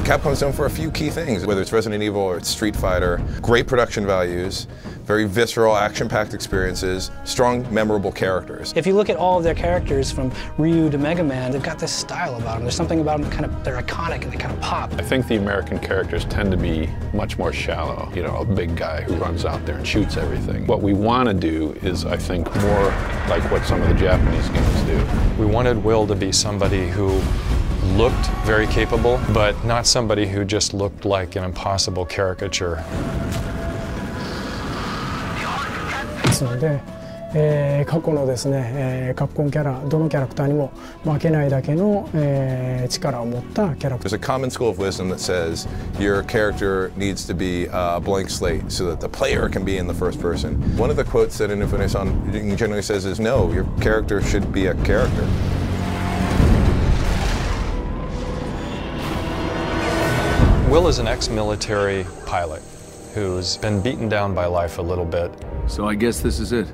Capcom's known for a few key things, whether it's Resident Evil or it's Street Fighter. Great production values, very visceral, action-packed experiences, strong, memorable characters. If you look at all of their characters from Ryu to Mega Man, they've got this style about them. There's something about them they're iconic and they kind of pop. I think the American characters tend to be much more shallow. You know, a big guy who runs out there and shoots everything. What we want to do is, I think, more like what some of the Japanese games do. We wanted Will to be somebody who looked very capable, but not somebody who just looked like an impossible caricature. ですので、過去のですね、カプコンキャラ、どのキャラクターにも負けないだけの、力を持ったキャラクター。 There's a common school of wisdom that says your character needs to be a blank slate so that the player can be in the first person. One of the quotes that Infinite-san generally says is, no, your character should be a character. Will is an ex-military pilot who's been beaten down by life a little bit. So I guess this is it.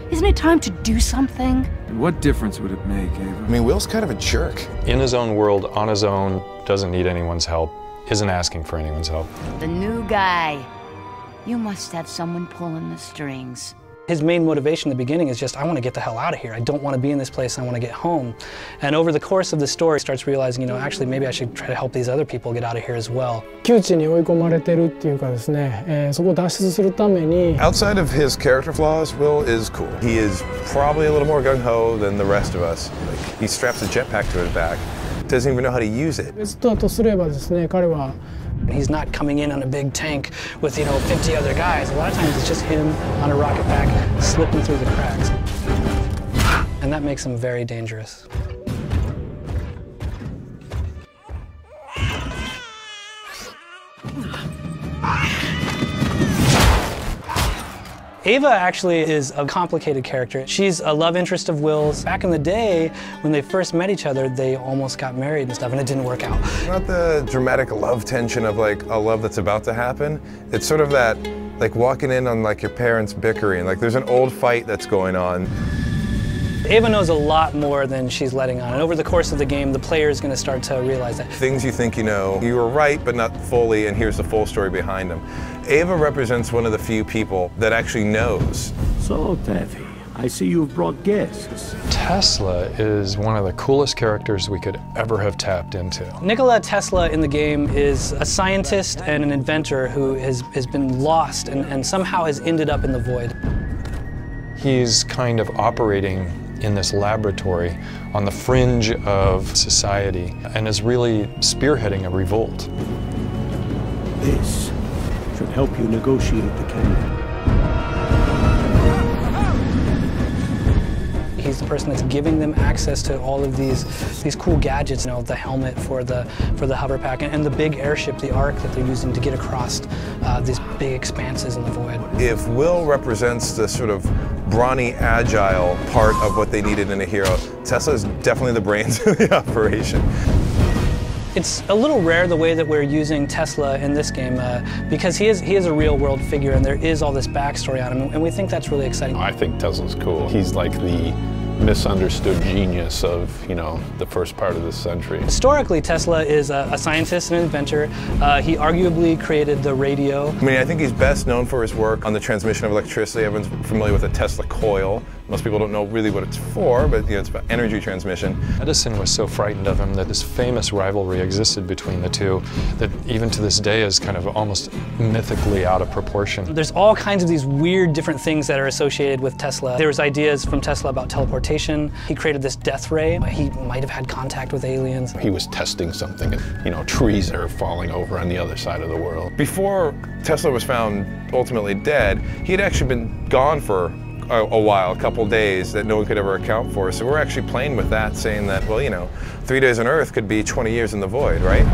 Isn't it time to do something? And what difference would it make, Ava? I mean, Will's kind of a jerk. In his own world, on his own, doesn't need anyone's help, isn't asking for anyone's help. The new guy. You must have someone pulling the strings. His main motivation in the beginning is just, I want to get the hell out of here. I don't want to be in this place, I want to get home. And over the course of the story, he starts realizing, you know, actually maybe I should try to help these other people get out of here as well. 窮地に追い込まれてるっていうかですね、そこを脱出するために Outside of his character flaws, Will is cool. He is probably a little more gung-ho than the rest of us. Like, he straps a jetpack to his back, doesn't even know how to use it. ベストだとすればですね、彼は He's not coming in on a big tank with, you know, 50 other guys. A lot of times it's just him on a rocket pack slipping through the cracks. And that makes him very dangerous. Ava actually is a complicated character. She's a love interest of Will's. Back in the day, when they first met each other, they almost got married and stuff, and it didn't work out. Not the dramatic love tension of like a love that's about to happen. It's sort of that, like walking in on like your parents bickering. Like there's an old fight that's going on. Ava knows a lot more than she's letting on, and over the course of the game, the player is going to start to realize that. Things you think you know, you were right, but not fully, and here's the full story behind them. Ava represents one of the few people that actually knows. So, Taffy, I see you've brought guests. Tesla is one of the coolest characters we could ever have tapped into. Nikola Tesla in the game is a scientist and an inventor who has been lost and somehow has ended up in the void. He's kind of operating in this laboratory on the fringe of society and is really spearheading a revolt. This should help you negotiate the canyon. He's the person that's giving them access to all of these cool gadgets, you know, the helmet for the hover pack and the big airship, the Ark that they're using to get across these big expanses in the void. If Will represents the sort of brawny, agile part of what they needed in a hero, Tesla is definitely the brains of the operation. It's a little rare the way that we're using Tesla in this game because he is a real world figure and there is all this backstory on him, and we think that's really exciting. I think Tesla's cool. He's like the misunderstood genius of, you know, the first part of this century. Historically, Tesla is a scientist and an inventor. He arguably created the radio. I mean, I think he's best known for his work on the transmission of electricity. Everyone's familiar with the Tesla coil. Most people don't know really what it's for, but you know, it's about energy transmission. Edison was so frightened of him that this famous rivalry existed between the two that even to this day is kind of almost mythically out of proportion. There's all kinds of these weird different things that are associated with Tesla. There was ideas from Tesla about teleportation. He created this death ray. He might have had contact with aliens. He was testing something, and, you know, trees are falling over on the other side of the world. Before Tesla was found ultimately dead, he had actually been gone for a while, a couple days that no one could ever account for. So we're actually playing with that, saying that, well, you know, 3 days on Earth could be 20 years in the void, right?